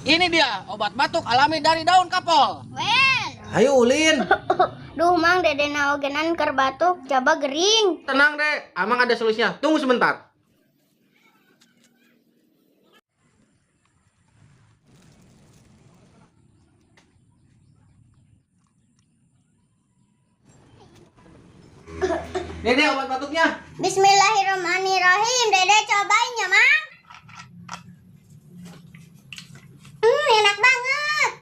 Ini dia obat batuk alami dari daun kapol. Well. Ayo ulin. Duh mang dede naogenan keur batuk, coba gering. Tenang deh, Amang ada solusinya. Tunggu sebentar. Dede obat batuknya. Bismillahirrahmanirrahim. Dede cobain ya, Mang. Enak banget.